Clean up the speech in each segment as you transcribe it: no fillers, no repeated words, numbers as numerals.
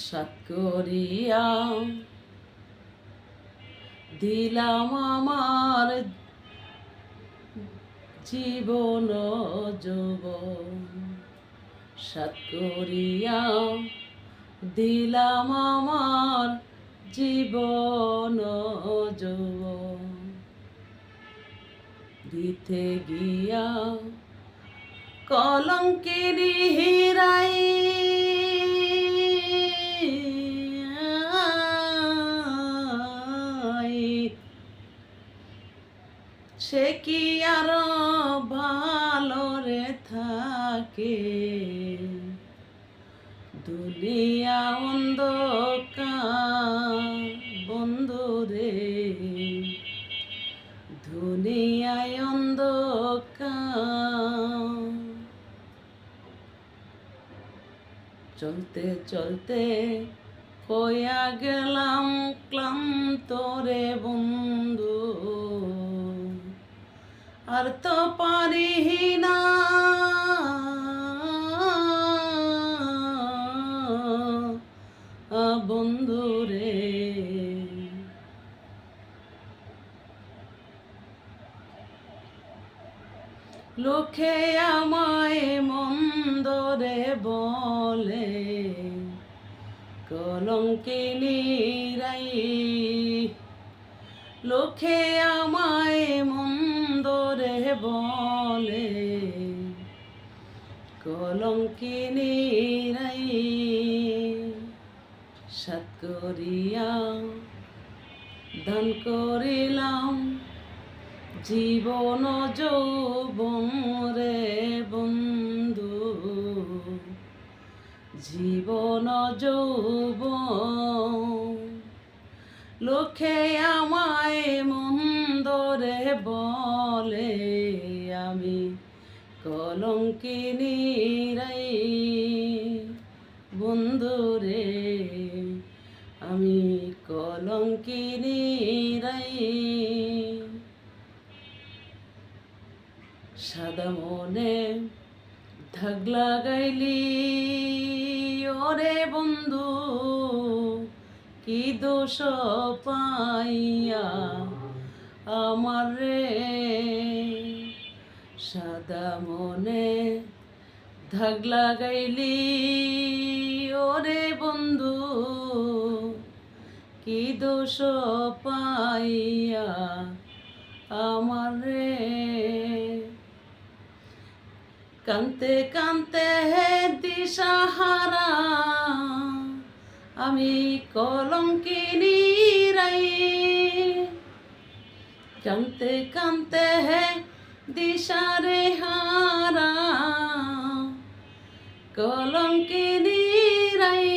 সাত করিয়া দিলাম আমার জীবন যৌবন, সাত করিয়া দিলাম আমার জীবন যৌবন, দিতে গিয়া কলঙ্কিনী হীরাই সে কি আর ভালো রে থাকে, দুনিয়া অন্ধকার বন্ধু রে, দুনিয়ায় অন্ধকার। চলতে চলতে হইয়া গেলাম ক্লান্ত রে বন্ধু, আর তো পারি না বন্ধু রে। লোকে আমায় মন্দ রে বলে, কলঙ্কিনী রাই, লোকে আমায় মন্দ রে বলে, কলঙ্কিনী রাই। সাত করিয়া দান করিলাম জীবন যৌবন রে বন্ধু, জীবন যৌবন। লোকে আমায় মন্দ রে বলে, আমি কলঙ্কিনী রাই বন্ধু রে, আমি কলঙ্কিনী রাই। সাদা মনে দাগ লাগাইলি ওরে বন্ধু, কি দোষ পাইয়া আমার রে, সাদা মনে দাগ লাগাইলি ওরে বন্ধু, কি দোষ পাইয়া আমার রে। কান্তে কান্তে দিশাহারা আমি কলঙ্কিনী রাই, কান্তে কান্তে দিশারে হারা কলঙ্কিনী রাই।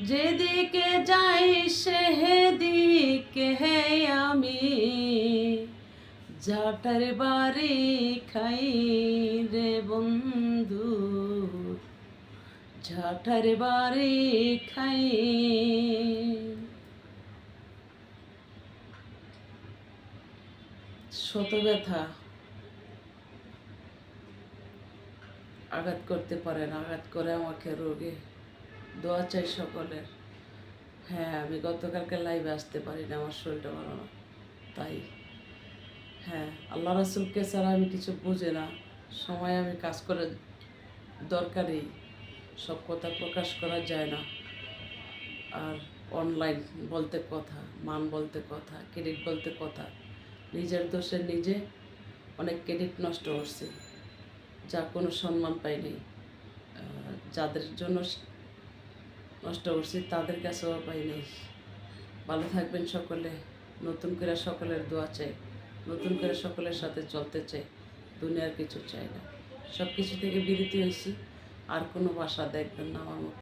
যেদিকে যাই সেদিকে আমি ঝাঁটার বাড়ি খাই রে বন্ধু, ঝাঁটার বাড়ি খাই। শত ব্যথা আঘাত করতে পারে না, আঘাত করে আমাকে রোগে। দোয়া চাই সকলের। হ্যাঁ, আমি গতকালকে লাইভে আসতে পারি না, আমার শরীরটা ভালো না তাই। হ্যাঁ, আল্লাহ রাসূলকে ছাড়া আমি কিছু বুঝি না, সময় আমি কাজ করে দরকারি, সব কথা প্রকাশ করা যায় না। আর অনলাইন বলতে কথা, মান বলতে কথা, ক্রেডিট বলতে কথা, নিজের দোষে নিজে অনেক ক্রেডিট নষ্ট করছি, যা কোনো সম্মান পাইনি। যাদের জন্য নষ্ট করছি তাদের কাছেও পাইনি। ভালো থাকবেন সকলে। নতুন করে সকলের দোয়া চাই, নতুন করে সকলের সাথে চলতে চাই, দুনিয়ার কিছু চাই না। সব কিছু থেকে বিরতি হয়েছি, আর কোনো ভাষা দেখবেন না আমার মুখ।